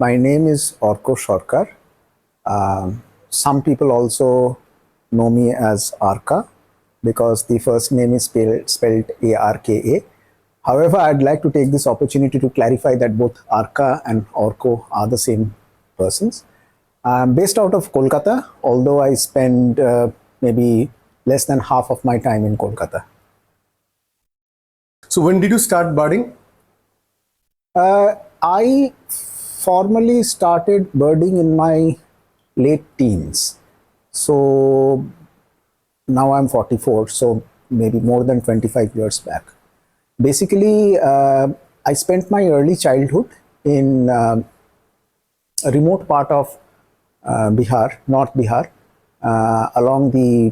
My name is Arka Sarkar. Some people also know me as Arka because the first name is spelled A-R-K-A. However, I'd like to take this opportunity to clarify that both Arka and Orko are the same persons. I'm based out of Kolkata, although I spend maybe less than half of my time in Kolkata. So when did you start birding? I formally started birding in my late teens. So now I'm 44, so maybe more than 25 years back. Basically, I spent my early childhood in a remote part of Bihar, North Bihar, along the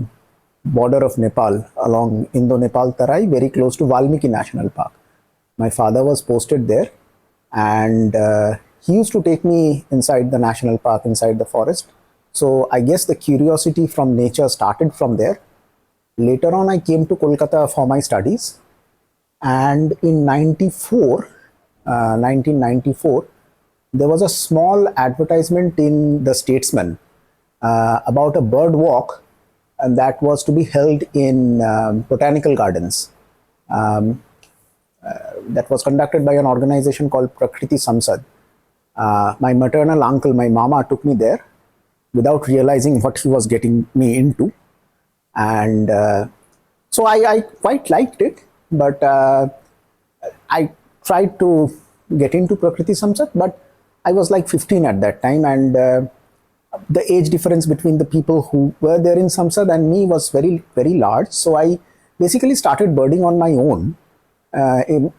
border of Nepal, along Indo-Nepal Tarai, very close to Valmiki National Park. My father was posted there, and he used to take me inside the national park, inside the forest. So I guess the curiosity from nature started from there. Later on, I came to Kolkata for my studies, and in 1994, there was a small advertisement in the Statesman about a bird walk, and that was to be held in botanical gardens. That was conducted by an organization called Prakriti Samsad. My maternal uncle, my mama, took me there without realizing what he was getting me into. And so I quite liked it, but I tried to get into Prakriti Samsad, but I was like 15 at that time, and the age difference between the people who were there in Samsad and me was very, very large. So I basically started birding on my own,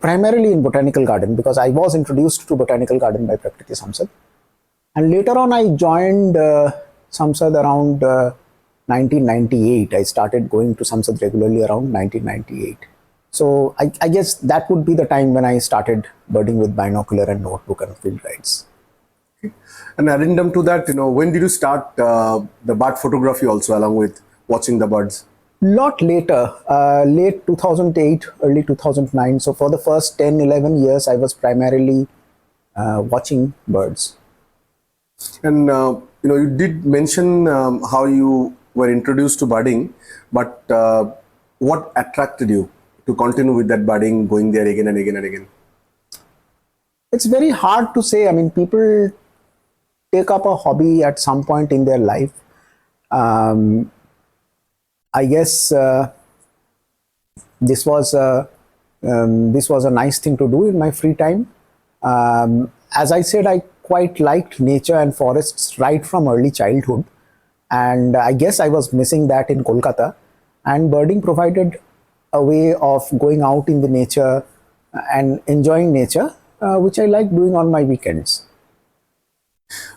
primarily in botanical garden, because I was introduced to botanical garden by Prakriti Samsad. And later on, I joined Samsad around 1998. I started going to Samsad regularly around 1998. So I guess that would be the time when I started birding with binocular and notebook and field guides. And addendum to that, when did you start the bird photography also, along with watching the birds? Lot later, late 2008, early 2009. So for the first 10, 11 years, I was primarily watching birds. And you did mention how you were introduced to birding, but what attracted you to continue with that birding, going there again and again and again? It's very hard to say. I mean, people take up a hobby at some point in their life. I guess this was a nice thing to do in my free time. As I said, I quite liked nature and forests right from early childhood, and I guess I was missing that in Kolkata. And birding provided a way of going out in the nature and enjoying nature, which I like doing on my weekends.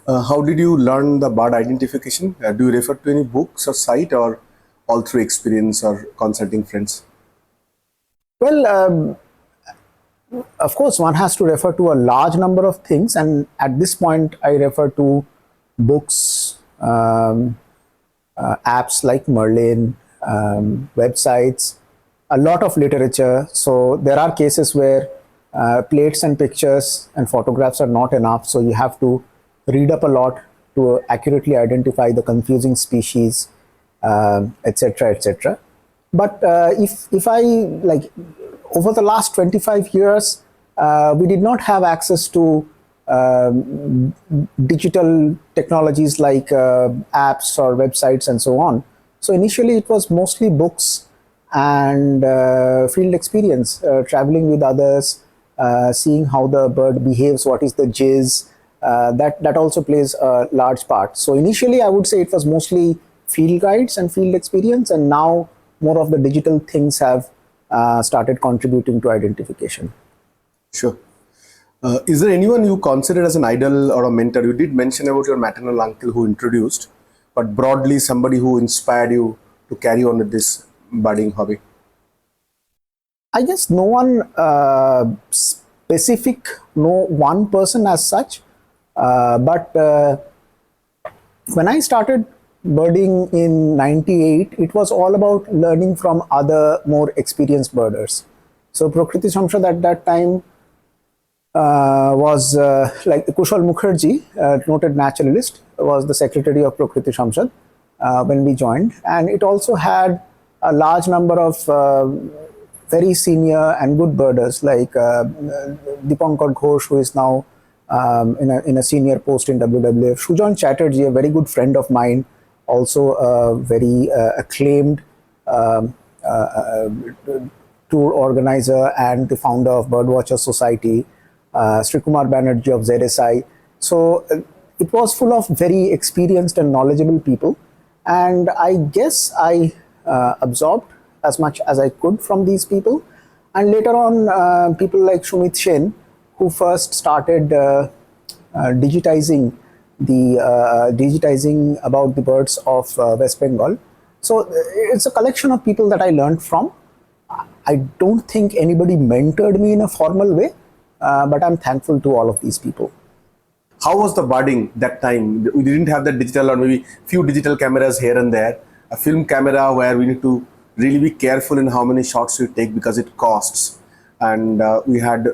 How did you learn the bird identification? Do you refer to any books or site, or all through experience or consulting friends? Well, of course, one has to refer to a large number of things, and at this point, I refer to books, apps like Merlin, websites, a lot of literature. So there are cases where plates and pictures and photographs are not enough, so you have to read up a lot to accurately identify the confusing species, etc., etc. But if I like, over the last 25 years, we did not have access to digital technologies like apps or websites and so on. So initially it was mostly books and field experience, traveling with others, seeing how the bird behaves, what is the jizz, that also plays a large part. So initially I would say it was mostly field guides and field experience, and now more of the digital things have started contributing to identification. Sure. Is there anyone you consider as an idol or a mentor? You did mention about your maternal uncle who introduced, but broadly somebody who inspired you to carry on with this birding hobby. I guess no one specific, no one person as such, but when I started birding in 98, it was all about learning from other more experienced birders. So Prakriti Samsad at that time was like Kushal Mukherjee, noted naturalist, was the secretary of Prakriti Samsad when we joined, and it also had a large number of very senior and good birders like Dipankar Ghosh, who is now in a senior post in WWF. Sujan Chatterjee, a very good friend of mine, also a very acclaimed um, uh, uh, tour organizer and the founder of Birdwatcher Society, Sri Kumar Banerjee of ZSI. So it was full of very experienced and knowledgeable people. And I guess I absorbed as much as I could from these people. And later on, people like Shumit Sen, who first started digitizing about the birds of West Bengal. So it's a collection of people that I learned from. I don't think anybody mentored me in a formal way, but I'm thankful to all of these people. How was the birding that time? We didn't have the digital, or maybe few digital cameras here and there. A film camera where we need to really be careful in how many shots we take because it costs. And we had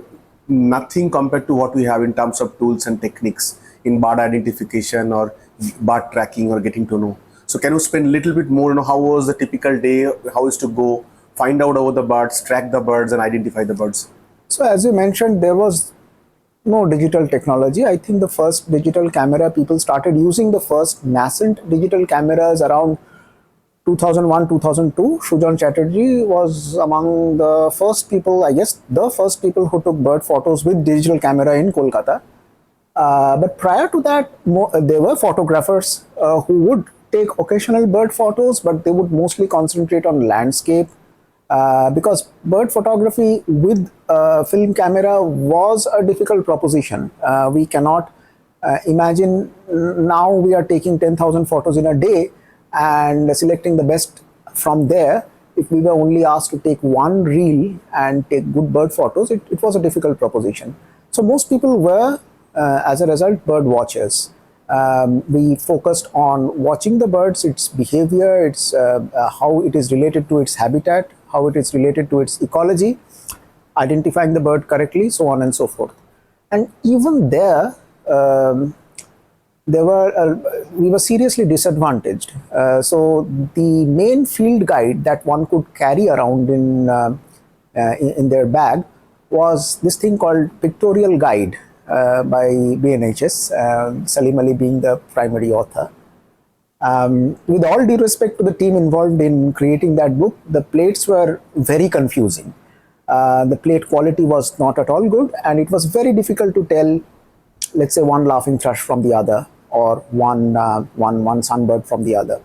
nothing compared to what we have in terms of tools and techniques in bird identification or bird tracking or getting to know. So can you spend a little bit more, how was the typical day, how is to go, find out about the birds, track the birds and identify the birds? So as you mentioned, there was no digital technology. I think the first digital camera, people started using the first nascent digital cameras around 2001, 2002. Sujan Chatterjee was among the first people, I guess, the first people who took bird photos with digital camera in Kolkata. But prior to that, there were photographers who would take occasional bird photos, but they would mostly concentrate on landscape. Because bird photography with film camera was a difficult proposition. We cannot imagine now we are taking 10,000 photos in a day and selecting the best from there. If we were only asked to take one reel and take good bird photos, it was a difficult proposition. So most people were, as a result, bird watchers. We focused on watching the birds, its behavior, its how it is related to its habitat, how it is related to its ecology, identifying the bird correctly, so on and so forth. And even there, we were seriously disadvantaged. So the main field guide that one could carry around in their bag was this thing called pictorial guide by BNHS, Salim Ali being the primary author. With all due respect to the team involved in creating that book, the plates were very confusing. The plate quality was not at all good, and it was very difficult to tell, let's say, one laughing thrush from the other, or one sunbird from the other.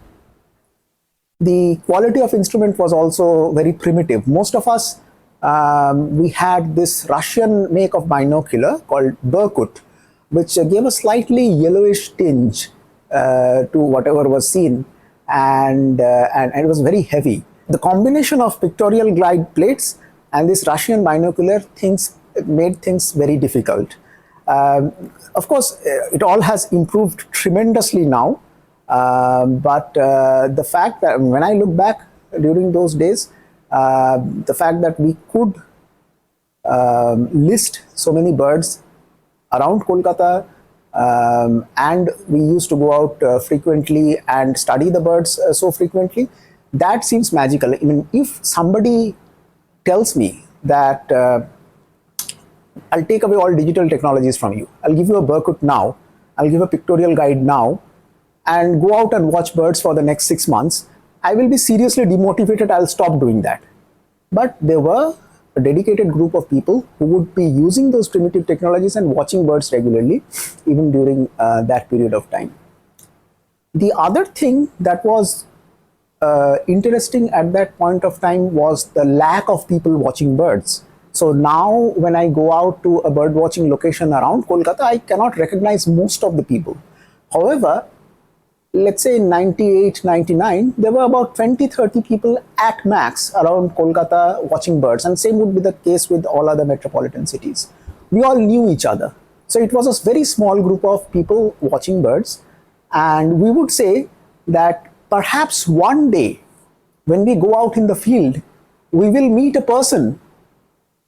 The quality of instrument was also very primitive. Most of us, we had this Russian make of binocular called Berkut, which gave a slightly yellowish tinge to whatever was seen, and it was very heavy. The combination of pictorial glide plates and this Russian binocular made things very difficult. Of course, it all has improved tremendously now, but the fact that when I look back during those days, the fact that we could list so many birds around Kolkata, and we used to go out frequently and study the birds so frequently, that seems magical. I mean, if somebody tells me that I'll take away all digital technologies from you, I'll give you a Berkut now, I'll give a pictorial guide now, and go out and watch birds for the next 6 months, I will be seriously demotivated. I'll stop doing that. But there were a dedicated group of people who would be using those primitive technologies and watching birds regularly, even during that period of time. The other thing that was interesting at that point of time was the lack of people watching birds. So now when I go out to a bird watching location around Kolkata, I cannot recognize most of the people. However, let's say in 98, 99, there were about 20, 30 people at max around Kolkata watching birds. And same would be the case with all other metropolitan cities. We all knew each other. So it was a very small group of people watching birds. And we would say that perhaps one day when we go out in the field, we will meet a person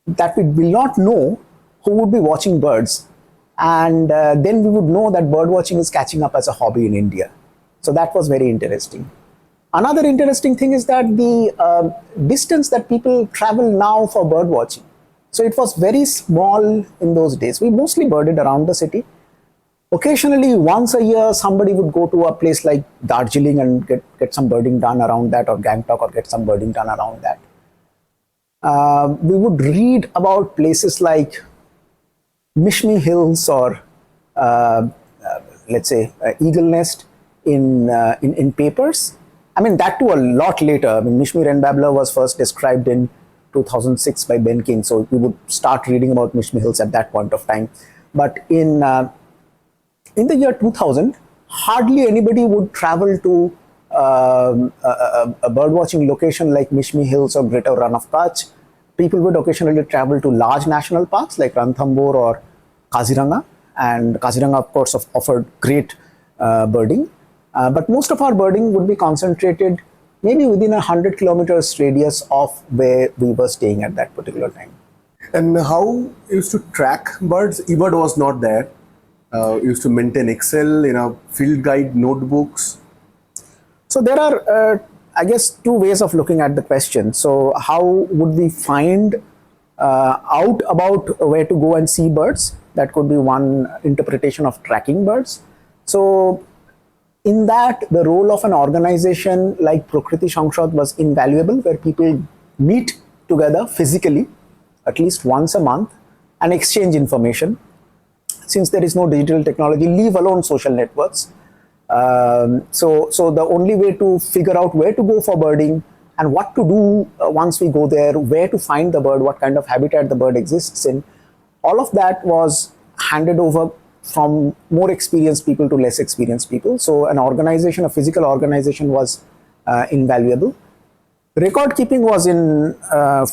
that we will not know, who would be watching birds, and then we would know that bird watching is catching up as a hobby in India. So that was very interesting. Another interesting thing is that the distance that people travel now for bird watching. So it was very small in those days. We mostly birded around the city. Occasionally, once a year, somebody would go to a place like Darjeeling and get some birding done around that, or Gangtok, or get some birding done around that. We would read about places like Mishmi Hills, or let's say Eagle Nest in papers. I mean, that too a lot later. I mean, Mishmi Wren Babbler was first described in 2006 by Ben King, so we would start reading about Mishmi Hills at that point of time. But in the year 2000, hardly anybody would travel to a birdwatching location like Mishmi Hills or Greater Run of Kutch. People would occasionally travel to large national parks like Ranthambore or Kaziranga, and Kaziranga, of course, offered great birding. But most of our birding would be concentrated maybe within 100 kilometers radius of where we were staying at that particular time. And how you used to track birds? eBird was not there. You used to maintain Excel, field guide notebooks. So there are, I guess, two ways of looking at the question. So how would we find out about where to go and see birds? That could be one interpretation of tracking birds. So in that, the role of an organization like Prakriti Sangshad was invaluable, where people meet together physically at least once a month and exchange information. Since there is no digital technology, leave alone social networks. So the only way to figure out where to go for birding and what to do once we go there, where to find the bird, what kind of habitat the bird exists in, all of that was handed over from more experienced people to less experienced people. So an organization, a physical organization, was invaluable. Record keeping was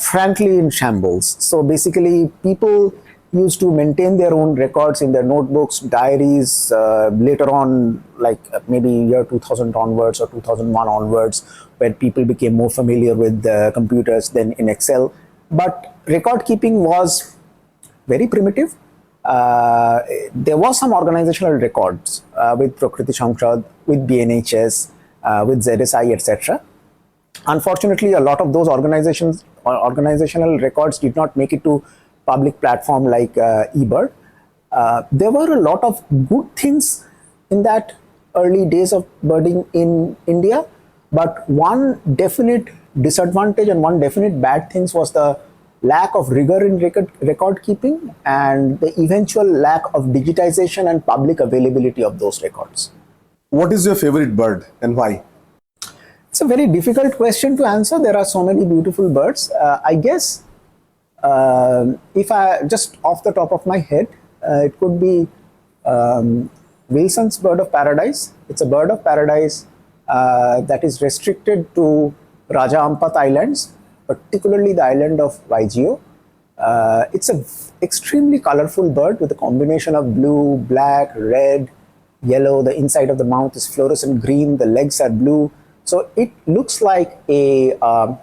frankly in shambles. So basically, people used to maintain their own records in their notebooks, diaries. Later on, like maybe year 2000 onwards or 2001 onwards, where people became more familiar with computers than in Excel. But record keeping was very primitive. There was some organizational records with Prakriti Sangshad, with BNHS, with ZSI, etc. Unfortunately, a lot of those organizational records did not make it to public platform like eBird. There were a lot of good things in that early days of birding in India, but one definite disadvantage and one definite bad thing was the lack of rigor in record keeping and the eventual lack of digitization and public availability of those records. What is your favorite bird and why? It's a very difficult question to answer. There are so many beautiful birds. I guess if I just off the top of my head, it could be Wilson's bird of paradise. It's a bird of paradise that is restricted to Raja Ampat Islands, particularly the island of Vaigio. It's an extremely colorful bird with a combination of blue, black, red, yellow. The inside of the mouth is fluorescent green. The legs are blue. So it looks like an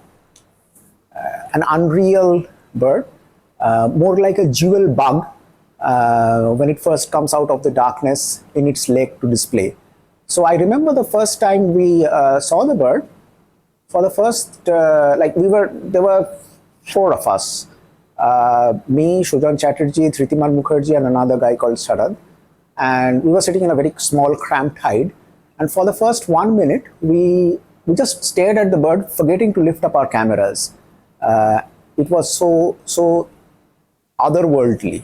unreal bird, more like a jewel bug when it first comes out of the darkness in its leg to display. So I remember the first time we saw the bird. For the first, there were four of us, me, Shujan Chatterjee, Thritiman Mukherjee, and another guy called Sharad. And we were sitting in a very small cramped hide. And for the first 1 minute, we just stared at the bird, forgetting to lift up our cameras. It was so otherworldly.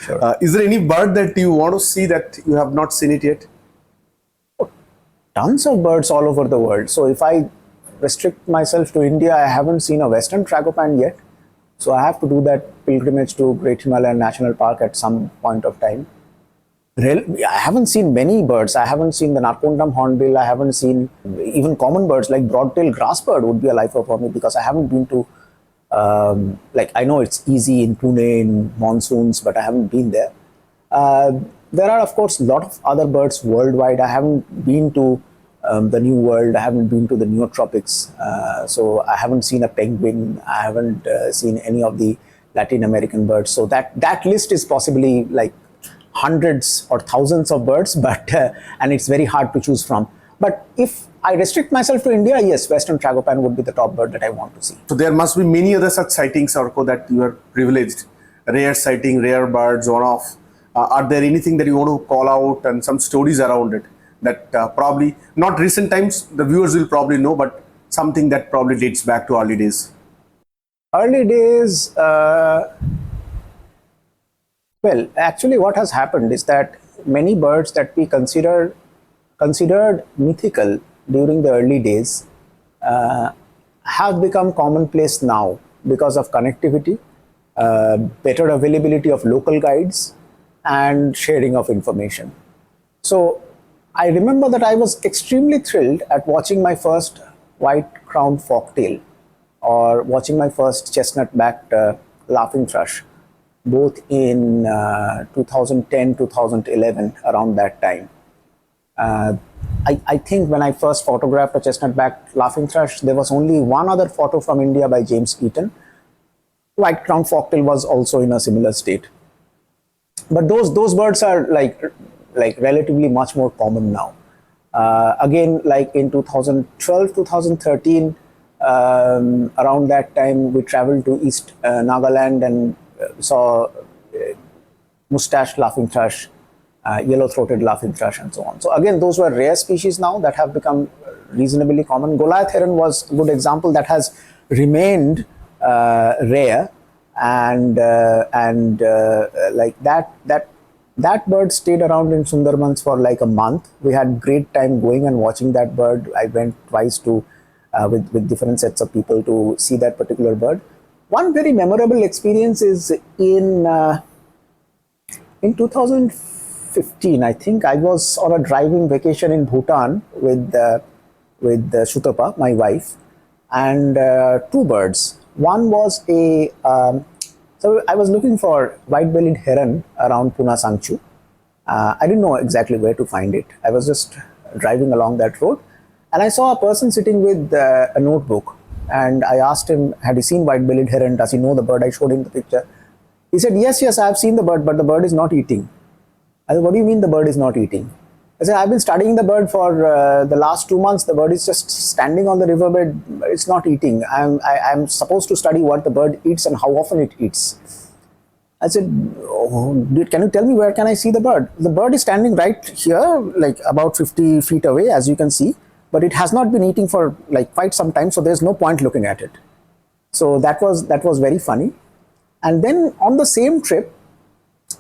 Sure. Is there any bird that you want to see that you have not seen it yet? Tons of birds all over the world. So if I restrict myself to India, I haven't seen a western tragopan yet. So I have to do that pilgrimage to Great Himalayan National Park at some point of time. I haven't seen many birds. I haven't seen the Narkondam hornbill. I haven't seen even common birds like broad-tailed grassbird would be a lifer for me, because I haven't been to, I know it's easy in Pune in monsoons, but I haven't been there. There are, of course, a lot of other birds worldwide. I haven't been to the New World. I haven't been to the neotropics. So I haven't seen a penguin. I haven't seen any of the Latin American birds. So that list is possibly like hundreds or thousands of birds, but and it's very hard to choose from. But if I restrict myself to India, yes, Western Tragopan would be the top bird that I want to see. So there must be many other such sightings, Arko, that you are privileged. Rare sighting, rare birds, one-off. Are there anything that you want to call out and some stories around it that probably, not recent times, the viewers will probably know, but something that probably dates back to early days? Early days, well, actually what has happened is that many birds that we considered mythical during the early days have become commonplace now because of connectivity, better availability of local guides, and sharing of information. So I remember that I was extremely thrilled at watching my first white-crowned forktail or watching my first chestnut-backed laughing thrush, both in 2010, 2011, around that time. I think when I first photographed a chestnut-backed laughing thrush, there was only one other photo from India by James Eaton. White-crowned forktail was also in a similar state. But those birds are like relatively much more common now. Again, like in 2012, 2013, around that time, we traveled to East Nagaland and saw mustached laughing thrush, yellow-throated laughing thrush, and so on. So again, those were rare species now that have become reasonably common. Goliath heron was a good example that has remained rare, and like that bird stayed around in Sundarbans for like a month. We had great time going and watching that bird. I went twice to with different sets of people to see that particular bird. One very memorable experience is in 2015. I think I was on a driving vacation in Bhutan with Shutapa, my wife, and two birds. One was so I was looking for white-bellied heron around Pune Sangchu. I didn't know exactly where to find it. I was just driving along that road, and I saw a person sitting with a notebook. And I asked him, had he seen white-bellied heron? Does he know the bird? I showed him the picture. He said, yes, I have seen the bird, but the bird is not eating. I said, what do you mean the bird is not eating? I said, I've been studying the bird for the last 2 months. The bird is just standing on the riverbed. It's not eating. I'm supposed to study what the bird eats and how often it eats. I said, can you tell me where can I see the bird? The bird is standing right here, like about 50 feet away, as you can see, but it has not been eating for like quite some time, so there's no point looking at it. So that was very funny. And then on the same trip,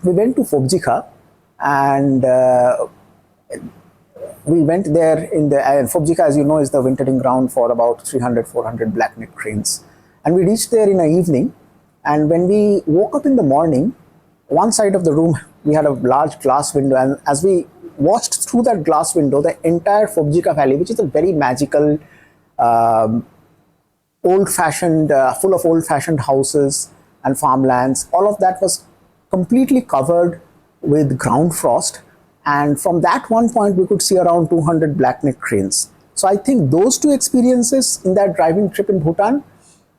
we went to Phobjikha, and we went there in the Phobjikha, as you know, is the wintering ground for about 300-400 black-necked cranes. And we reached there in the evening, and when we woke up in the morning, one side of the room we had a large glass window, and as we watched through that glass window, the entire Phobjikha Valley, which is a very magical, old-fashioned, full of old-fashioned houses and farmlands, all of that was completely covered with ground frost. And from that one point, we could see around 200 black-necked cranes. So I think those two experiences in that driving trip in Bhutan,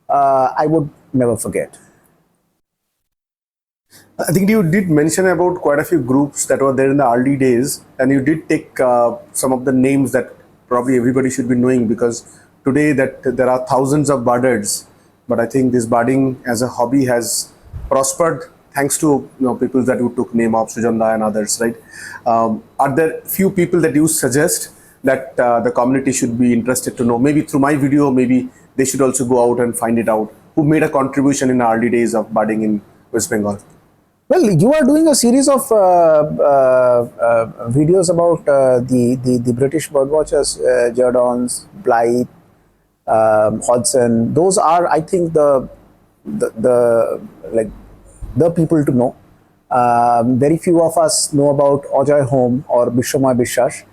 I would never forget. I think you did mention about quite a few groups that were there in the early days, and you did take some of the names that probably everybody should be knowing, because today that there are thousands of birders, but I think this birding as a hobby has prospered thanks to people that you took name of, Sujanda and others, right? Are there few people that you suggest that the community should be interested to know? Maybe through my video, maybe they should also go out and find it out, who made a contribution in the early days of birding in West Bengal. Well, you are doing a series of videos about the British birdwatchers, Jerdons, Blythe, Hodgson. Those are, I think, the people to know. Very few of us know about Ajoy Home or Bishomoy Biswas.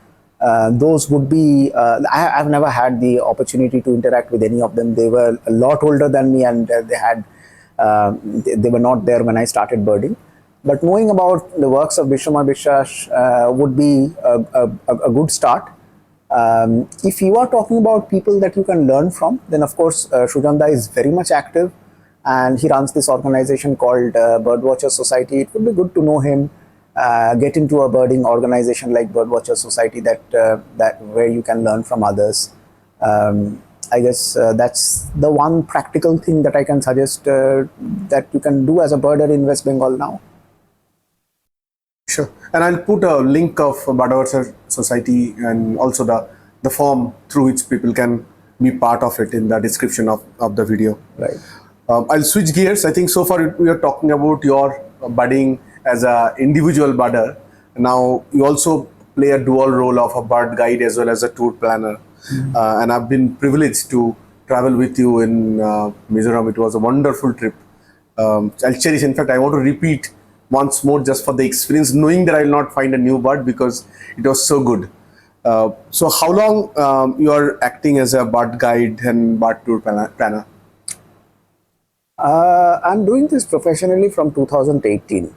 Those would be, I've never had the opportunity to interact with any of them. They were a lot older than me, and they were not there when I started birding. But knowing about the works of Bishomoy Biswas would be a good start. If you are talking about people that you can learn from, then of course Sujanda is very much active. and he runs this organization called Birdwatcher Society. It would be good to know him, get into a birding organization like Birdwatcher Society, that where you can learn from others. I guess that's the one practical thing that I can suggest that you can do as a birder in West Bengal now. Sure. And I'll put a link of Birdwatcher Society and also the form through which people can be part of it in the description of the video. Right. I'll switch gears. I think so far we are talking about your budding as an individual budder. Now you also play a dual role of a bird guide as well as a tour planner. And I've been privileged to travel with you in Mizoram. It was a wonderful trip. I'll cherish. In fact, I want to repeat once more just for the experience, knowing that I will not find a new bird because it was so good. So how long you are acting as a bird guide and bird tour planner? I'm doing this professionally from 2018.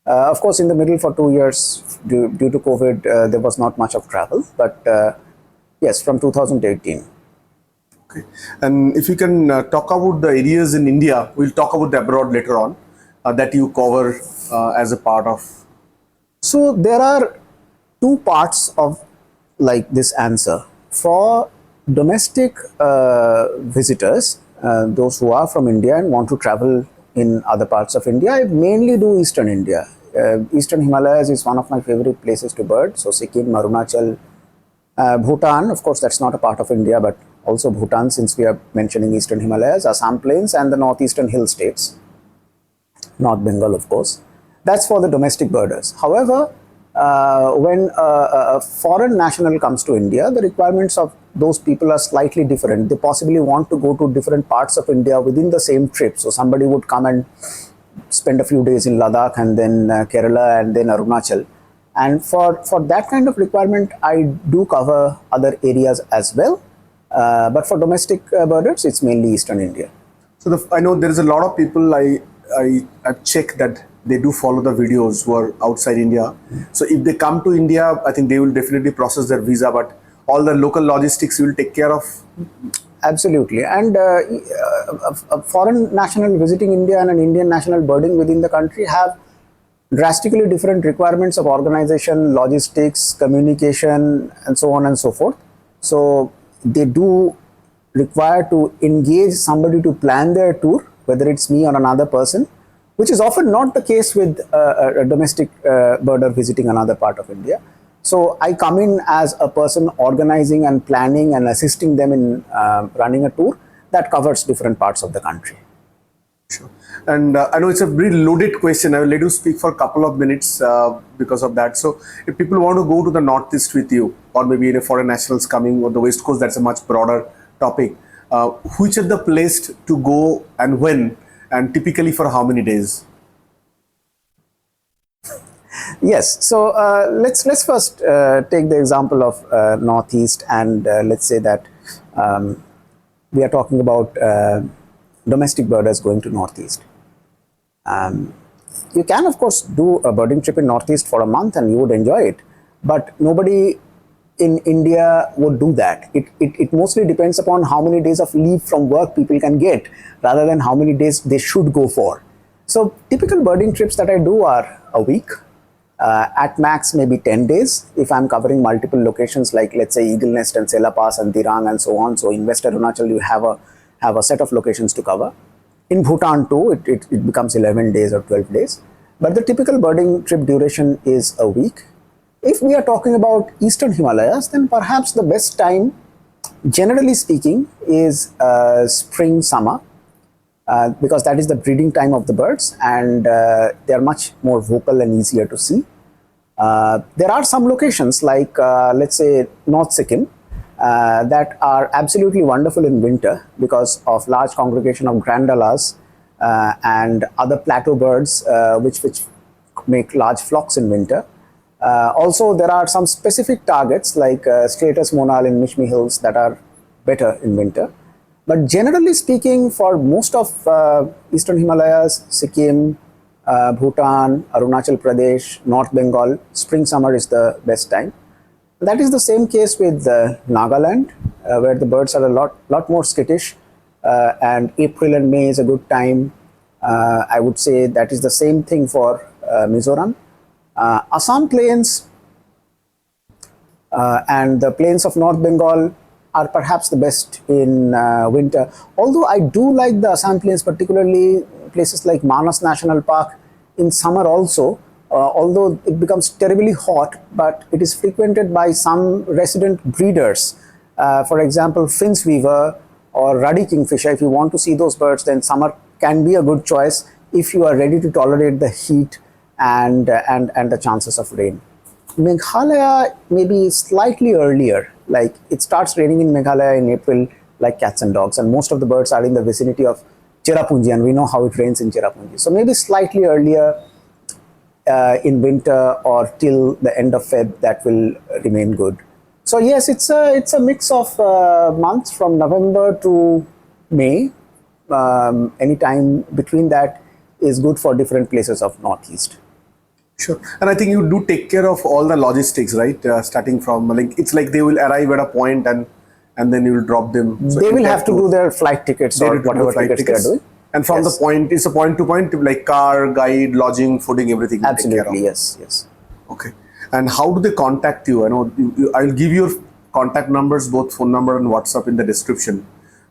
Of course, in the middle for 2 years, due to COVID, there was not much of travel, but yes, from 2018. Okay. And if you can talk about the areas in India, we'll talk about the abroad later on, that you cover as a part of. So there are two parts of like this answer. For domestic visitors, those who are from India and want to travel in other parts of India, I mainly do Eastern India. Eastern Himalayas is one of my favorite places to bird. So Sikkim, Arunachal, Bhutan, of course, that's not a part of India, but also Bhutan, since we are mentioning Eastern Himalayas, Assam Plains, and the northeastern hill states. North Bengal, of course. That's for the domestic birders. However, when a foreign national comes to India, the requirements of those people are slightly different. They possibly want to go to different parts of India within the same trip. So somebody would come and spend a few days in Ladakh and then Kerala and then Arunachal. And for that kind of requirement, I do cover other areas as well. But for domestic birders, it's mainly Eastern India. So I know there is a lot of people I've checked that they do follow the videos who are outside India. So if they come to India, I think they will definitely process their visa, but all the local logistics you will take care of. Absolutely. And a foreign national visiting India and an Indian national birding within the country have drastically different requirements of organization, logistics, communication, and so on and so forth. So they do require to engage somebody to plan their tour, whether it's me or another person, which is often not the case with a domestic birder visiting another part of India. So I come in as a person organizing and planning and assisting them in running a tour that covers different parts of the country. Sure. And I know it's a very loaded question. I will let you speak for a couple of minutes because of that. So if people want to go to the Northeast with you, or maybe in a foreign nationals coming on the West Coast, that's a much broader topic. Which are the place to go and when, and typically for how many days? Yes. So let's first take the example of Northeast, and let's say that we are talking about domestic birders going to Northeast. You can, of course, do a birding trip in Northeast for a month and you would enjoy it, but nobody in India would do that. It mostly depends upon how many days of leave from work people can get rather than how many days they should go for. So typical birding trips that I do are a week, at max maybe 10 days if I'm covering multiple locations like, let's say, Eagle Nest and Sela Pass and Dirang and so on. So in West Arunachal you have a set of locations to cover. In Bhutan too, it becomes 11 days or 12 days. But the typical birding trip duration is a week. If we are talking about Eastern Himalayas, then perhaps the best time, generally speaking, is spring, summer, because that is the breeding time of the birds, and they are much more vocal and easier to see. There are some locations like, let's say, North Sikkim, that are absolutely wonderful in winter because of large congregation of grandalas and other plateau birds which make large flocks in winter. Also, there are some specific targets like Stratus monal in Mishmi Hills that are better in winter. But generally speaking, for most of Eastern Himalayas, Sikkim, Bhutan, Arunachal Pradesh, North Bengal, spring, summer is the best time. That is the same case with Nagaland, where the birds are a lot more skittish and April and May is a good time. I would say that is the same thing for Mizoram. Assam plains and the plains of North Bengal are perhaps the best in winter. Although I do like the Assam plains, particularly places like Manas National Park in summer also, although it becomes terribly hot, but it is frequented by some resident breeders. For example, Finch weaver or ruddy kingfisher. If you want to see those birds, then summer can be a good choice if you are ready to tolerate the heat and the chances of rain. Meghalaya maybe slightly earlier, like it starts raining in Meghalaya in April like cats and dogs, and most of the birds are in the vicinity of Cherrapunji, and we know how it rains in Cherrapunji. So maybe slightly earlier in winter or till the end of Feb, that will remain good. So yes, it's a mix of months from November to May. Any time between that is good for different places of Northeast. Sure. And I think you do take care of all the logistics, right? Starting from, like, it's like they will arrive at a point and then you will drop them. So they will have to do their flight tickets or whatever tickets they are doing. And from the point, it's a point to point, like car, guide, lodging, fooding, everything. Absolutely, yes. Okay. And how do they contact you? I know I'll give your contact numbers, both phone number and WhatsApp in the description,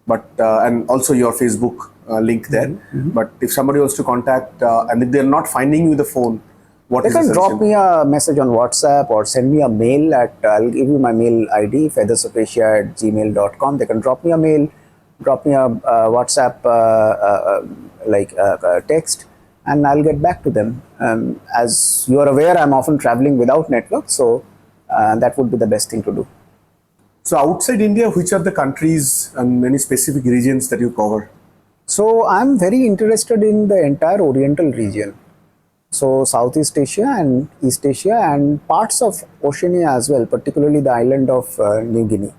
but and also your Facebook link there. But if somebody wants to contact and if they're not finding you with the phone, they can drop me a message on WhatsApp or send me a mail at, I'll give you my mail ID, feathersofAsia@gmail.com. They can drop me a mail, drop me a WhatsApp text, and I'll get back to them. As you are aware, I'm often traveling without network, so that would be the best thing to do. So outside India, which are the countries and any specific regions that you cover? So I'm very interested in the entire Oriental region. So Southeast Asia and East Asia and parts of Oceania as well, particularly the island of New Guinea.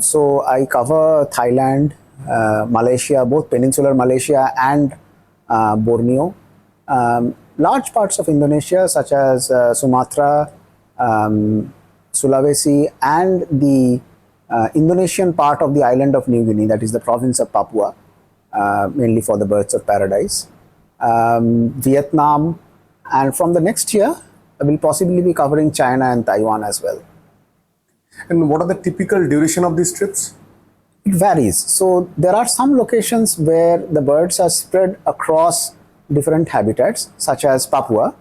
So I cover Thailand, Malaysia, both peninsular Malaysia and Borneo. Large parts of Indonesia such as Sumatra, Sulawesi, and the Indonesian part of the island of New Guinea, that is the province of Papua, mainly for the birds of paradise. Vietnam, and from the next year I will possibly be covering China and Taiwan as well. And what are the typical duration of these trips? It varies. So there are some locations where the birds are spread across different habitats, such as Papua,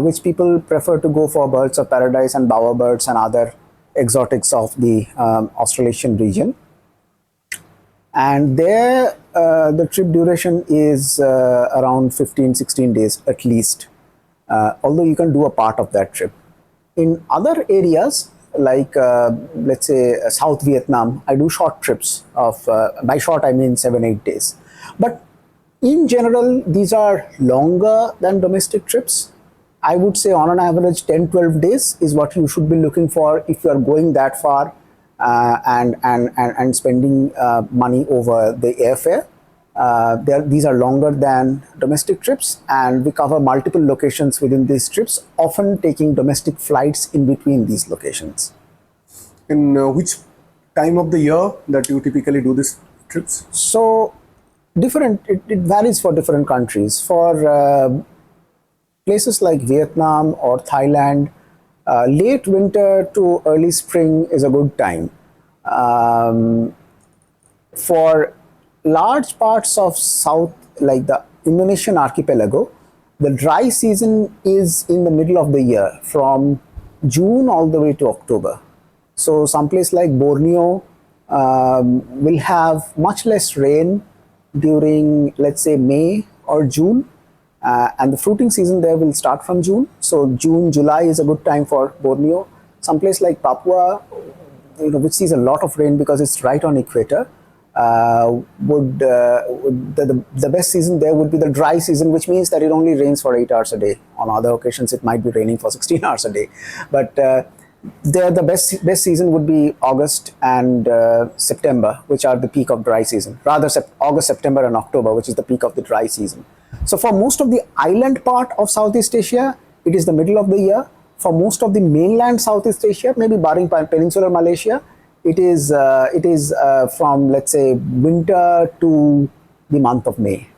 which people prefer to go for birds of paradise and bowerbirds and other exotics of the Australasian region. And there the trip duration is around 15-16 days at least, although you can do a part of that trip. In other areas like let's say South Vietnam, I do short trips of, by short I mean 7-8 days. But in general, these are longer than domestic trips. I would say on an average 10-12 days is what you should be looking for if you are going that far and spending money over the airfare. These are longer than domestic trips, and we cover multiple locations within these trips, often taking domestic flights in between these locations. In which time of the year that you typically do these trips? So it varies for different countries. For places like Vietnam or Thailand, late winter to early spring is a good time. For large parts of South, like the Indonesian archipelago, the dry season is in the middle of the year, from June all the way to October. So someplace like Borneo will have much less rain during, let's say, May or June. And the fruiting season there will start from June. So June, July is a good time for Borneo. Someplace like Papua, which sees a lot of rain because it's right on equator, the best season there would be the dry season, which means that it only rains for 8 hours a day. On other occasions, it might be raining for 16 hours a day. But there, the best season would be August and September, which are the peak of dry season. Rather, August, September, and October, which is the peak of the dry season. So for most of the island part of Southeast Asia, it is the middle of the year. For most of the mainland Southeast Asia, maybe barring peninsular Malaysia, it is from, let's say, winter to the month of May.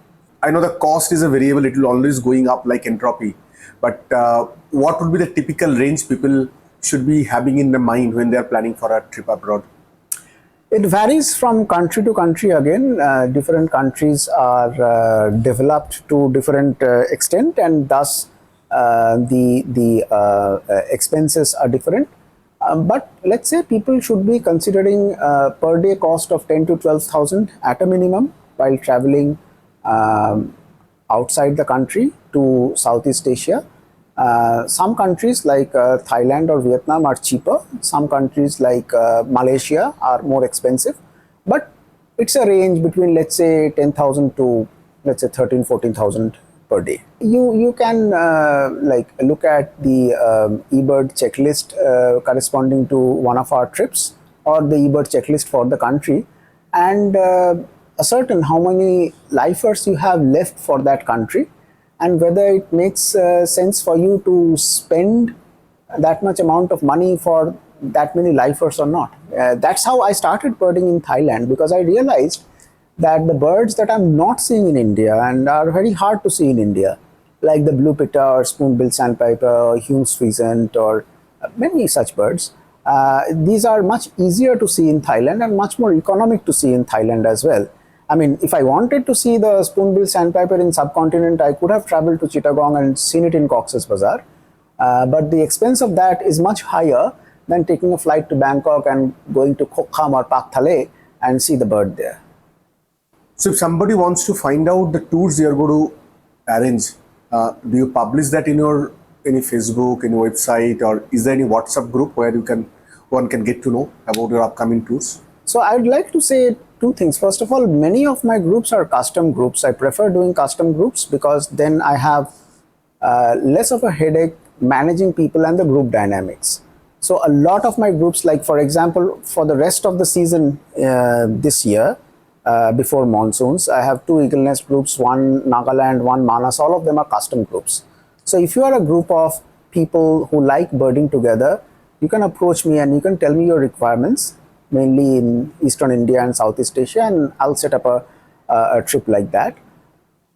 I know the cost is a variable, it will always going up like entropy. But what would be the typical range people should be having in their mind when they are planning for a trip abroad? It varies from country to country again. Different countries are developed to different extent, and thus the expenses are different. But let's say people should be considering per day cost of 10 to 12,000 at a minimum while traveling outside the country to Southeast Asia. Some countries like Thailand or Vietnam are cheaper. Some countries like Malaysia are more expensive. But it's a range between, let's say, 10,000 to, let's say, 13, 14,000 per day. You can like look at the eBird checklist corresponding to one of our trips, or the eBird checklist for the country, and ascertain how many lifers you have left for that country, and whether it makes sense for you to spend that much amount of money for that many lifers or not. That's how I started birding in Thailand, because I realized that the birds that I'm not seeing in India and are very hard to see in India, like the blue pitta or spoon-billed sandpiper or Hume's pheasant or many such birds, these are much easier to see in Thailand and much more economic to see in Thailand as well. I mean, if I wanted to see the spoon-billed sandpiper in subcontinent, I could have traveled to Chittagong and seen it in Cox's Bazar. But the expense of that is much higher than taking a flight to Bangkok and going to Koh Kham or Pak Thale and see the bird there. So if somebody wants to find out the tours you're going to arrange, do you publish that in your any Facebook, any website, or is there any WhatsApp group where one can get to know about your upcoming tours? So I'd like to say two things. First of all, many of my groups are custom groups. I prefer doing custom groups because then I have less of a headache managing people and the group dynamics. So a lot of my groups, like for example, for the rest of the season this year, before monsoons, I have two Eagle Nest groups, one Nagaland, one Manas. All of them are custom groups. So if you are a group of people who like birding together, you can approach me and you can tell me your requirements, mainly in Eastern India and Southeast Asia, and I'll set up a trip like that.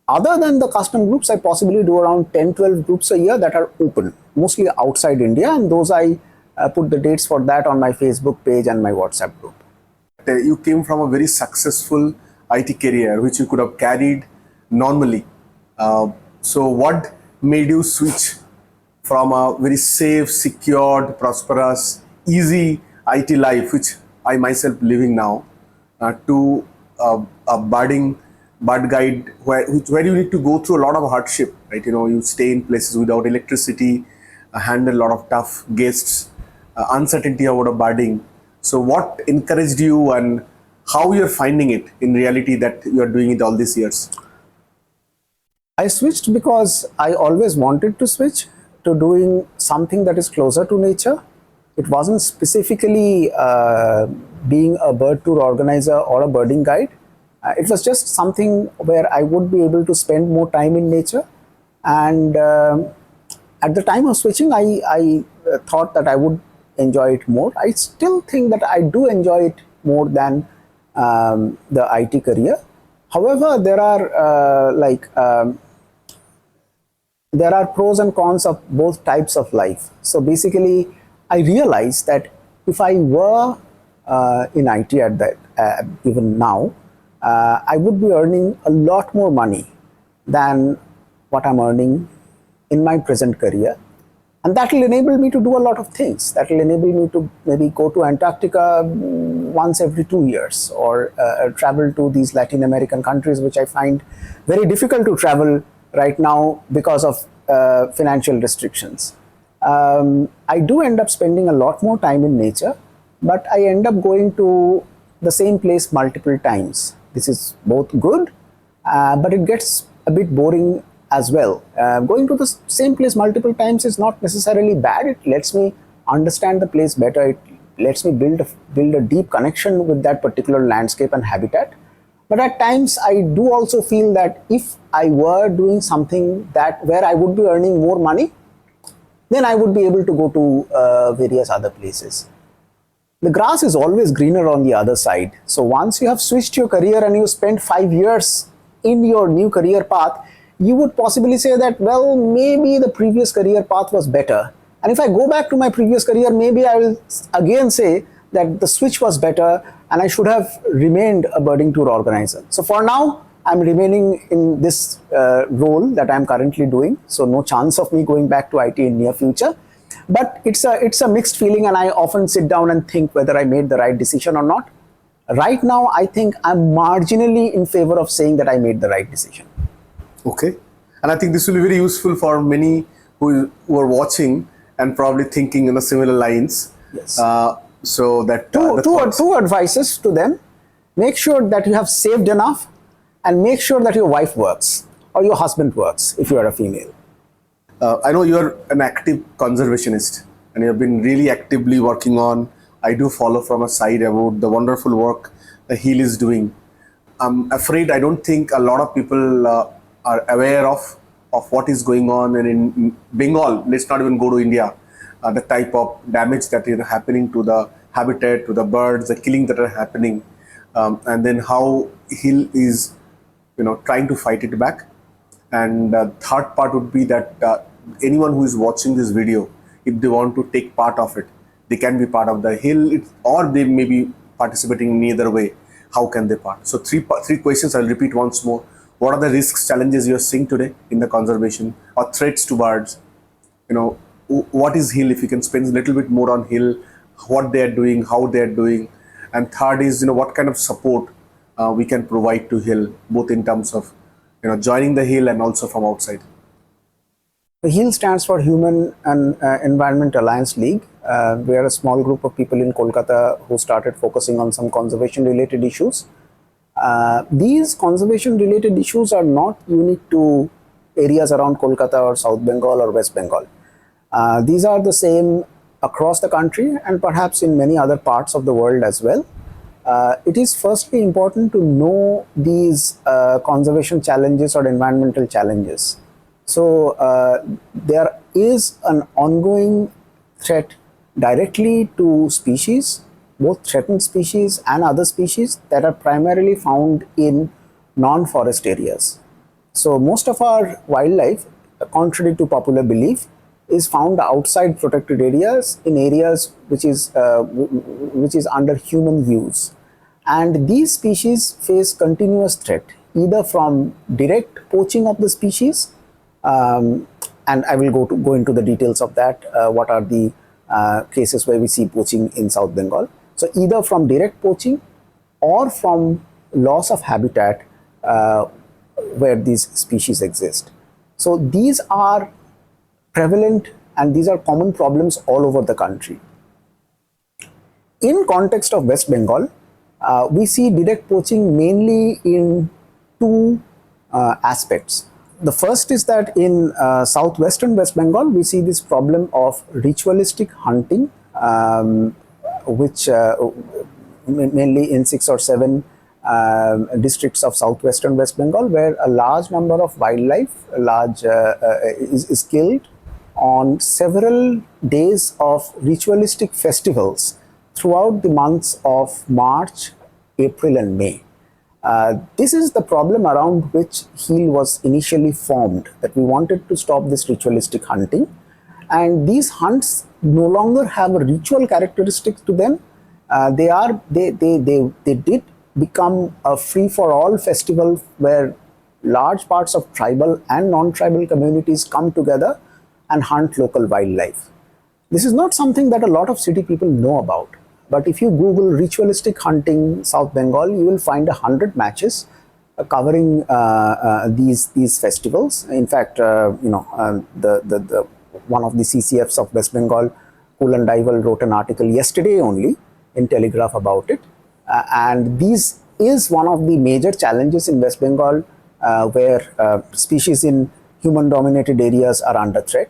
Other than the custom groups, I possibly do around 10-12 groups a year that are open, mostly outside India, and those I put the dates for that on my Facebook page and my WhatsApp group. You came from a very successful IT career, which you could have carried normally. So what made you switch from a very safe, secured, prosperous, easy IT life, which I myself living now, to a budding bird guide where you need to go through a lot of hardship, right? You know, you stay in places without electricity, handle a lot of tough guests, uncertainty about a birding. So what encouraged you, and how you're finding it in reality that you're doing it all these years? I switched because I always wanted to switch to doing something that is closer to nature. It wasn't specifically being a bird tour organizer or a birding guide. It was just something where I would be able to spend more time in nature. And at the time of switching, I thought that I would enjoy it more. I still think that I do enjoy it more than the IT career. However, there are there are pros and cons of both types of life. So basically, I realized that if I were in IT at that even now, I would be earning a lot more money than what I'm earning in my present career. And that will enable me to do a lot of things. That will enable me to maybe go to Antarctica once every 2 years, or travel to these Latin American countries, which I find very difficult to travel right now because of financial restrictions. I do end up spending a lot more time in nature, but I end up going to the same place multiple times. This is both good, but it gets a bit boring as well. Going to the same place multiple times is not necessarily bad. It lets me understand the place better. It lets me build a deep connection with that particular landscape and habitat. But at times I do also feel that if I were doing something where I would be earning more money, then I would be able to go to various other places. the grass is always greener on the other side. So once you have switched your career and you spent 5 years in your new career path, you would possibly say that, well, maybe the previous career path was better. And if I go back to my previous career, maybe I will again say that the switch was better and I should have remained a birding tour organizer. So for now, I'm remaining in this role that I'm currently doing. So no chance of me going back to IT in near future. But it's a mixed feeling, and I often sit down and think whether I made the right decision or not. Right now, I think I'm marginally in favor of saying that I made the right decision. Okay. And I think this will be very useful for many who are watching and probably thinking in the similar lines. Yes. So that two advices to them: make sure that you have saved enough, and make sure that your wife works or your husband works if you are a female. I know you're an active conservationist and you have been really actively working on. I do follow from a side about the wonderful work the HEAL is doing. I'm afraid I don't think a lot of people are aware of what is going on, and in Bengal, let's not even go to India, the type of damage that is happening to the habitat, to the birds, the killing that are happening, and then how HEAL is trying to fight it back. And third part would be that anyone who is watching this video, if they want to take part of it, they can be part of the HEAL, or they may be participating in either way. How can they part? So three questions, I'll repeat once more. What are the risks, challenges you are seeing today in the conservation or threats to birds? What is HEAL? If you can spend a little bit more on HEAL, what they are doing, how they are doing. And third is, what kind of support we can provide to HEAL, both in terms of joining the HEAL and also from outside. The HEAL stands for Human and Environment Alliance League. We are a small group of people in Kolkata who started focusing on some conservation related issues. These conservation related issues are not unique to areas around Kolkata or South Bengal or West Bengal. These are the same across the country and perhaps in many other parts of the world as well. It is firstly important to know these conservation challenges or environmental challenges. So there is an ongoing threat directly to species, both threatened species and other species that are primarily found in non-forest areas. So most of our wildlife, contrary to popular belief, is found outside protected areas, in areas which is under human use. And these species face continuous threat, either from direct poaching of the species, and I will go into the details of that, what are the cases where we see poaching in South Bengal. So either from direct poaching or from loss of habitat where these species exist. So these are prevalent and these are common problems all over the country. In context of West Bengal, we see direct poaching mainly in two aspects. The first is that in southwestern West Bengal, we see this problem of ritualistic hunting, which mainly in 6 or 7 districts of southwestern West Bengal, where a large number of wildlife is killed on several days of ritualistic festivals throughout the months of March, April and May. This is the problem around which HEAL was initially formed, that we wanted to stop this ritualistic hunting. And these hunts no longer have a ritual characteristic to them. They did become a free-for-all festival where large parts of tribal and non-tribal communities come together and hunt local wildlife. This is not something that a lot of city people know about. But if you Google ritualistic hunting South Bengal, you will find 100 matches covering these festivals. In fact, one of the CCFs of West Bengal, Kulan Daival, wrote an article yesterday only in Telegraph about it. And this is one of the major challenges in West Bengal, where species in human-dominated areas are under threat.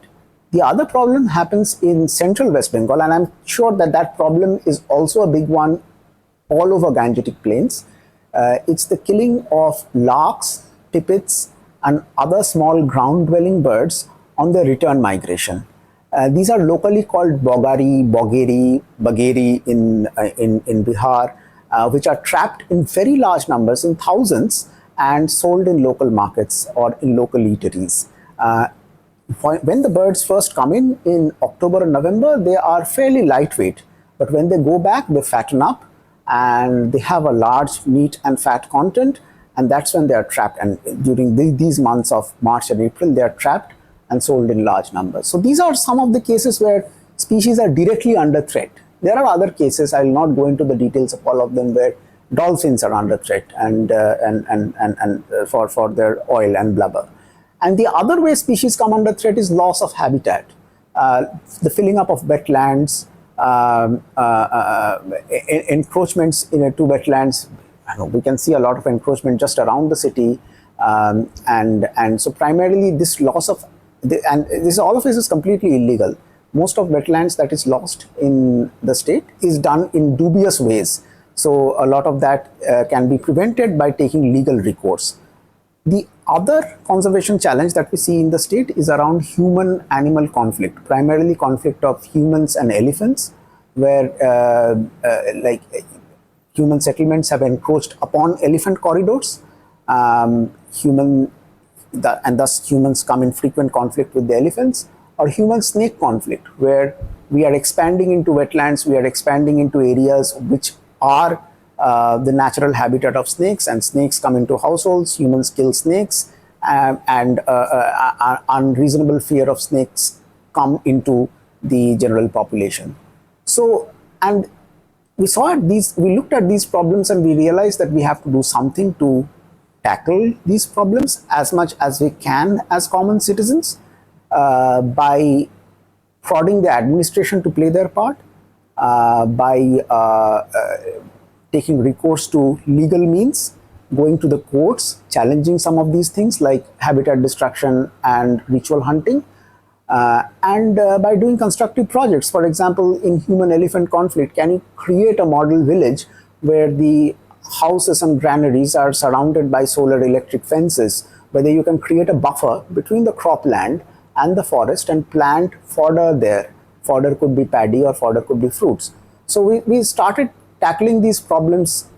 The other problem happens in central West Bengal, and I'm sure that that problem is also a big one all over Gangetic Plains. It's the killing of larks, titbits, and other small ground-dwelling birds on their return migration. These are locally called bageri in Bihar, which are trapped in very large numbers, in thousands, and sold in local markets or in local eateries. When the birds first come in October and November, they are fairly lightweight, but when they go back, they fatten up and they have a large meat and fat content, and that's when they are trapped. And during these months of March and April, they are trapped and sold in large numbers. So these are some of the cases where species are directly under threat. There are other cases, I will not go into the details of all of them, where dolphins are under threat and for their oil and blubber. And the other way species come under threat is loss of habitat, the filling up of wetlands, encroachments into wetlands. We can see a lot of encroachment just around the city, and so primarily this loss of and this, all of this is completely illegal. Most of wetlands that is lost in the state is done in dubious ways. So a lot of that can be prevented by taking legal recourse. The other conservation challenge that we see in the state is around human-animal conflict, primarily conflict of humans and elephants, where like human settlements have encroached upon elephant corridors, and thus humans come in frequent conflict with the elephants, or human-snake conflict, where we are expanding into wetlands, we are expanding into areas which are the natural habitat of snakes, and snakes come into households, humans kill snakes, and unreasonable fear of snakes come into the general population. So, and we looked at these problems and we realized that we have to do something to tackle these problems as much as we can as common citizens, by prodding the administration to play their part, by taking recourse to legal means, going to the courts, challenging some of these things like habitat destruction and ritual hunting, and by doing constructive projects. For example, in human-elephant conflict, can you create a model village where the houses and granaries are surrounded by solar electric fences, whether you can create a buffer between the cropland and the forest and plant fodder there. Fodder could be paddy or fodder could be fruits. So we started tackling these problems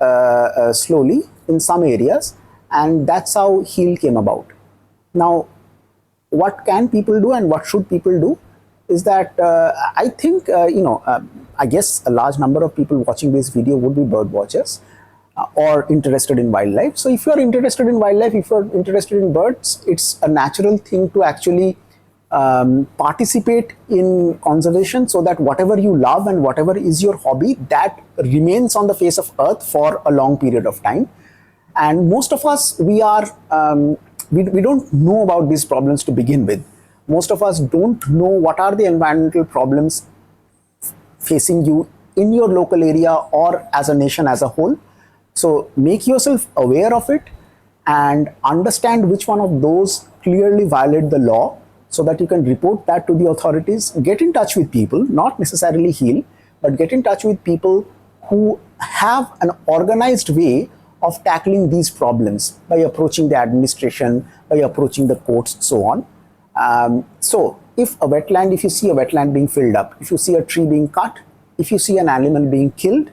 slowly in some areas, and that's how HEAL came about. Now, what can people do and what should people do is that I think, I guess a large number of people watching this video would be bird watchers or interested in wildlife. So if you're interested in wildlife, if you're interested in birds, it's a natural thing to actually participate in conservation, so that whatever you love and whatever is your hobby, that remains on the face of earth for a long period of time. And most of us, we don't know about these problems to begin with. Most of us don't know what are the environmental problems facing you in your local area or as a nation as a whole. So make yourself aware of it and understand which one of those clearly violate the law, so that you can report that to the authorities. Get in touch with people, not necessarily HEAL, but get in touch with people who have an organized way of tackling these problems by approaching the administration, by approaching the courts, so on. So if you see a wetland being filled up, if you see a tree being cut, if you see an animal being killed,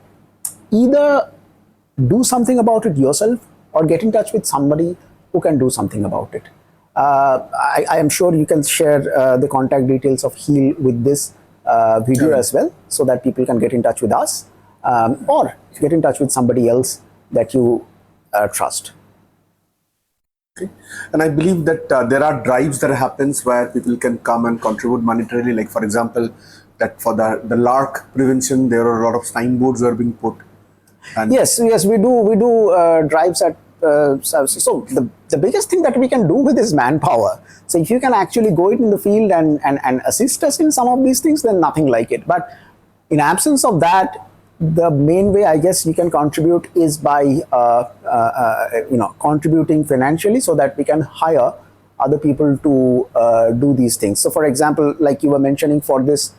either do something about it yourself or get in touch with somebody who can do something about it. I am sure you can share the contact details of HEAL with this video as well, so that people can get in touch with us, or get in touch with somebody else that you trust. Okay. And I believe that there are drives that happens where people can come and contribute monetarily. Like for example, that for the lark prevention, there are a lot of signboards are being put. And yes, we do drives at. So the biggest thing that we can do with is manpower. So if you can actually go in the field and assist us in some of these things, then nothing like it. But in absence of that, the main way I guess we can contribute is by contributing financially, so that we can hire other people to do these things. So for example, like you were mentioning, for this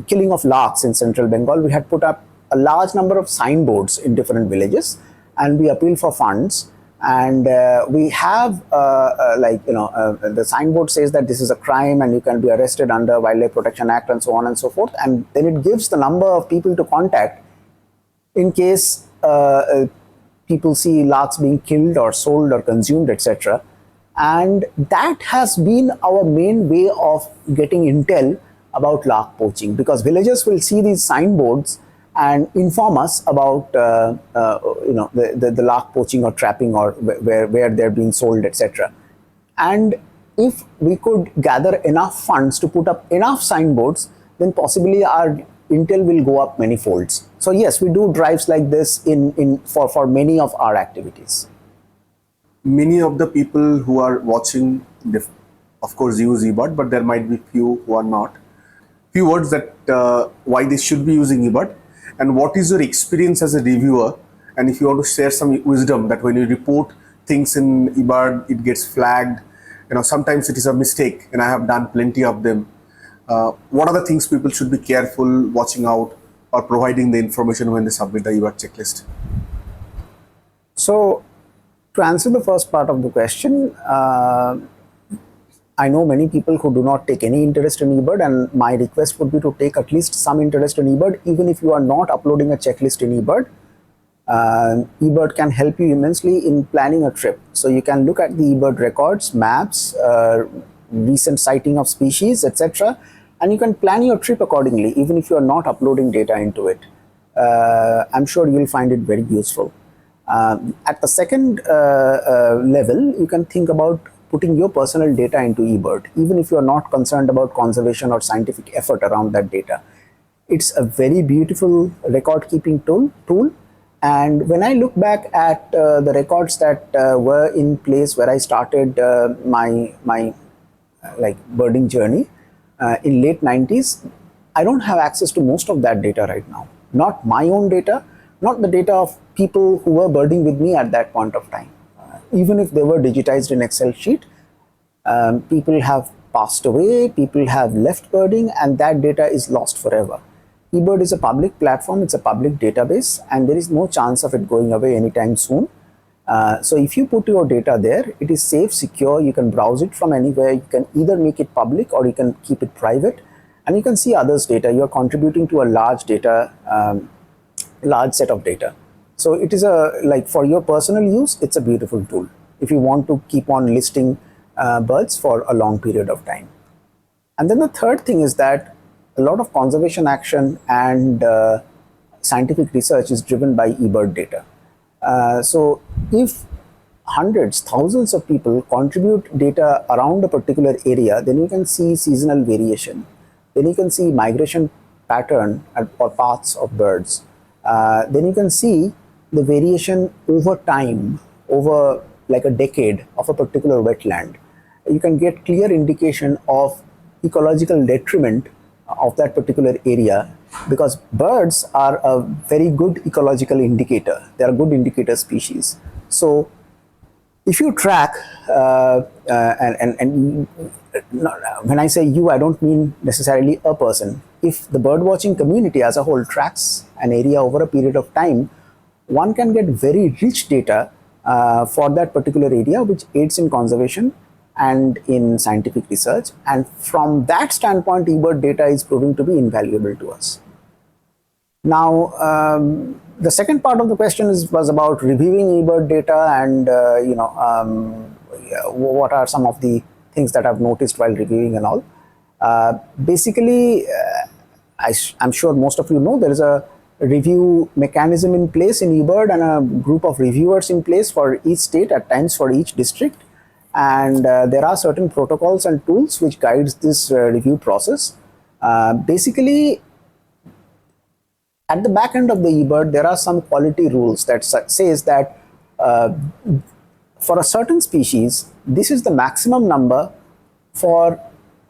killing of larks in central Bengal, we had put up a large number of signboards in different villages, and we appealed for funds, And we have the signboard says that this is a crime and you can be arrested under Wildlife Protection Act and so on and so forth, and then it gives the number of people to contact in case people see larks being killed or sold or consumed, etc. And that has been our main way of getting intel about lark poaching, because villagers will see these signboards and inform us about the lark poaching or trapping, or where they're being sold, etc. And if we could gather enough funds to put up enough signboards, then possibly our intel will go up many folds. So yes, we do drives like this for many of our activities. Many of the people who are watching, of course, use eBird, but there might be few who are not. Few words that why they should be using eBird, and what is your experience as a reviewer, and if you want to share some wisdom that when you report things in eBird, it gets flagged. Sometimes it is a mistake, and I have done plenty of them. What are the things people should be careful, watching out, or providing the information when they submit the eBird checklist? So, to answer the first part of the question, I know many people who do not take any interest in eBird, and my request would be to take at least some interest in eBird, even if you are not uploading a checklist in eBird. eBird can help you immensely in planning a trip. So you can look at the eBird records, maps, recent sighting of species, etc. And you can plan your trip accordingly, even if you are not uploading data into it. I'm sure you'll find it very useful. At the second level, you can think about putting your personal data into eBird, even if you are not concerned about conservation or scientific effort around that data. It's a very beautiful record keeping tool. And when I look back at the records that were in place where I started my birding journey in late 90s, I don't have access to most of that data right now. Not my own data, not the data of people who were birding with me at that point of time. Even if they were digitized in Excel sheet, people have passed away, people have left birding, and that data is lost forever. eBird is a public platform, it's a public database, and there is no chance of it going away anytime soon. So if you put your data there, it is safe, secure, you can browse it from anywhere, you can either make it public or you can keep it private, and you can see others' data. You're contributing to a large set of data. So it is for your personal use, it's a beautiful tool if you want to keep on listing birds for a long period of time. And then the third thing is that a lot of conservation action and scientific research is driven by eBird data. So if hundreds, thousands of people contribute data around a particular area, then you can see seasonal variation. Then you can see migration pattern or paths of birds. Then you can see the variation over time, over like a decade of a particular wetland. You can get clear indication of ecological detriment of that particular area, because birds are a very good ecological indicator. They are good indicator species. So if you track, and when I say you, I don't mean necessarily a person. If the bird watching community as a whole tracks an area over a period of time, one can get very rich data for that particular area, which aids in conservation and in scientific research. And from that standpoint, eBird data is proving to be invaluable to us. Now, the second part of the question was about reviewing eBird data and what are some of the things that I've noticed while reviewing and all. Basically, I'm sure most of you know there is a review mechanism in place in eBird and a group of reviewers in place for each state, at times for each district. And there are certain protocols and tools which guides this review process. Basically, at the back end of the eBird, there are some quality rules that says that for a certain species, this is the maximum number for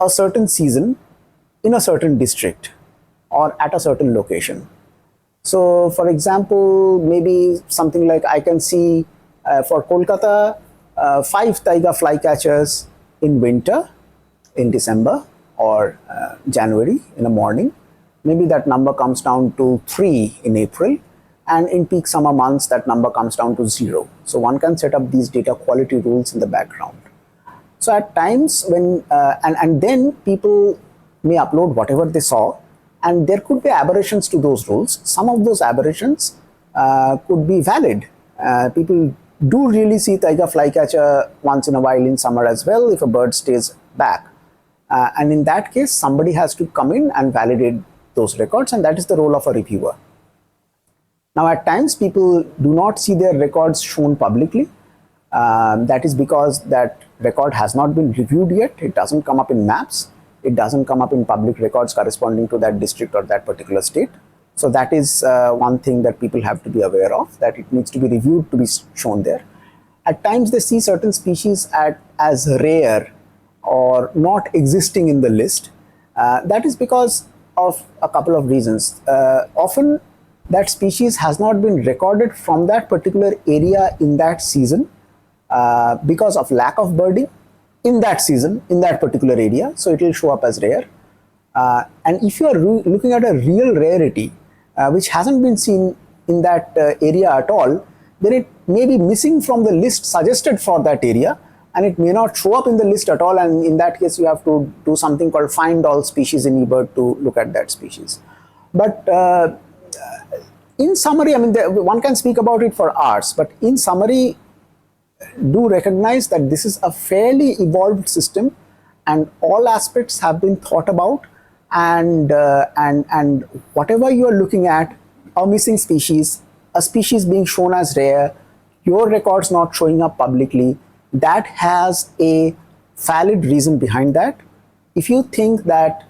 a certain season in a certain district or at a certain location. So, for example, maybe something like I can see for Kolkata, 5 taiga flycatchers in winter, in December or January in the morning. Maybe that number comes down to 3 in April. and in peak summer months that number comes down to 0. So one can set up these data quality rules in the background. So at times when, and then people may upload whatever they saw, and there could be aberrations to those rules. Some of those aberrations could be valid. People do really see tiger flycatcher once in a while in summer as well if a bird stays back. And in that case, somebody has to come in and validate those records, and that is the role of a reviewer. Now, at times, people do not see their records shown publicly. That is because that record has not been reviewed yet. It doesn't come up in maps. It doesn't come up in public records corresponding to that district or that particular state. So that is one thing that people have to be aware of, that it needs to be reviewed to be shown there. At times, they see certain species as rare or not existing in the list. That is because of a couple of reasons. Often, that species has not been recorded from that particular area in that season because of lack of birding in that season, in that particular area. So it will show up as rare. And if you are looking at a real rarity, which hasn't been seen in that area at all, then it may be missing from the list suggested for that area, and it may not show up in the list at all. And in that case, you have to do something called find all species in eBird to look at that species. But in summary, I mean, one can speak about it for hours, but in summary, do recognize that this is a fairly evolved system, and all aspects have been thought about, and whatever you are looking at, a missing species, a species being shown as rare, your records not showing up publicly, that has a valid reason behind that. If you think that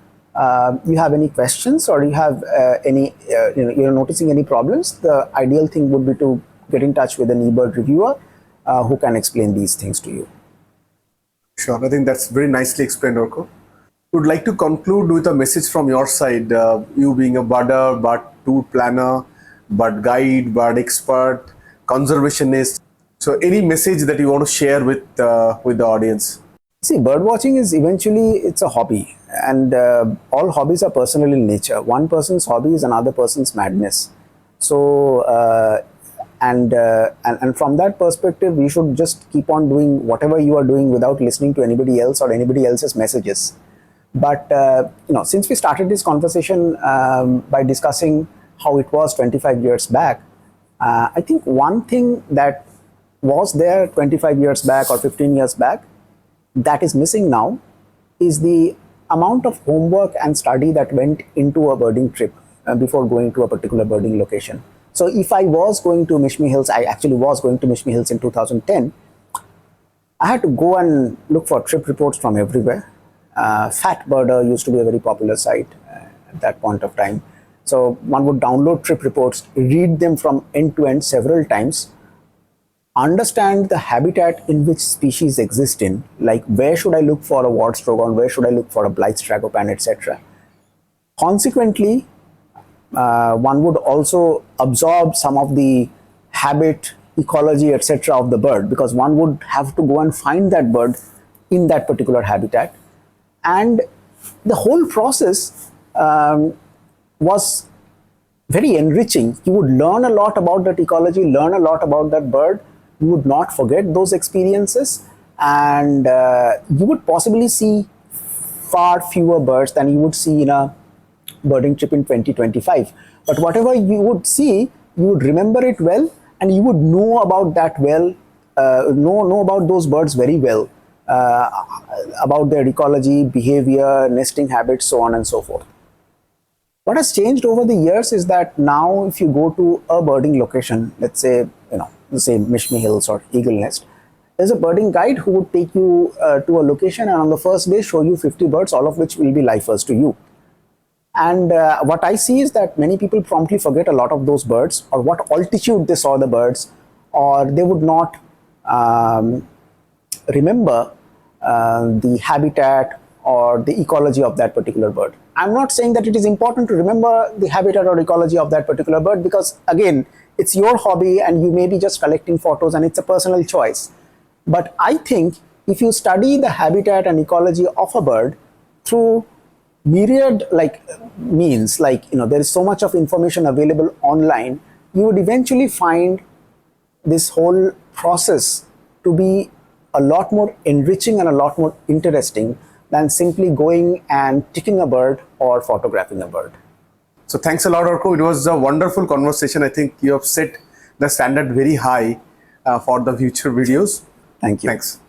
you have any questions or you have you're noticing any problems, the ideal thing would be to get in touch with an eBird reviewer who can explain these things to you. Sure, I think that's very nicely explained, Arka. Would like to conclude with a message from your side, you being a birder, bird tour planner, bird guide, bird expert, conservationist. So any message that you want to share with the audience? See, bird watching is eventually, it's a hobby, and all hobbies are personal in nature. One person's hobby is another person's madness. So, and from that perspective, we should just keep on doing whatever you are doing without listening to anybody else or anybody else's messages. But since we started this conversation by discussing how it was 25 years back, I think one thing that was there 25 years back or 15 years back that is missing now is the amount of homework and study that went into a birding trip before going to a particular birding location. So if I was going to Mishmi Hills, I actually was going to Mishmi Hills in 2010, I had to go and look for trip reports from everywhere. Fat Birder used to be a very popular site at that point of time. So one would download trip reports, read them from end to end several times, understand the habitat in which species exist in, like where should I look for a wart strogon, where should I look for a Blythe's tragopan, etc. Consequently, one would also absorb some of the habit, ecology, etc. of the bird, because one would have to go and find that bird in that particular habitat. And the whole process was very enriching. You would learn a lot about that ecology, learn a lot about that bird. You would not forget those experiences, and you would possibly see far fewer birds than you would see in a birding trip in 2025. But whatever you would see, you would remember it well, and you would know about that well, know about those birds very well, about their ecology, behavior, nesting habits, so on and so forth. What has changed over the years is that now if you go to a birding location, let's say, say Mishmi Hills or Eagle Nest, there's a birding guide who would take you to a location and on the first day show you 50 birds, all of which will be lifers to you. And what I see is that many people promptly forget a lot of those birds, or what altitude they saw the birds, or they would not remember the habitat or the ecology of that particular bird. I'm not saying that it is important to remember the habitat or ecology of that particular bird, because again, it's your hobby and you may be just collecting photos and it's a personal choice. But I think if you study the habitat and ecology of a bird through myriad means, there is so much of information available online, you would eventually find this whole process to be a lot more enriching and a lot more interesting than simply going and ticking a bird or photographing a bird. So thanks a lot, Arko. It was a wonderful conversation. I think you have set the standard very high for the future videos. Thank you. Thanks.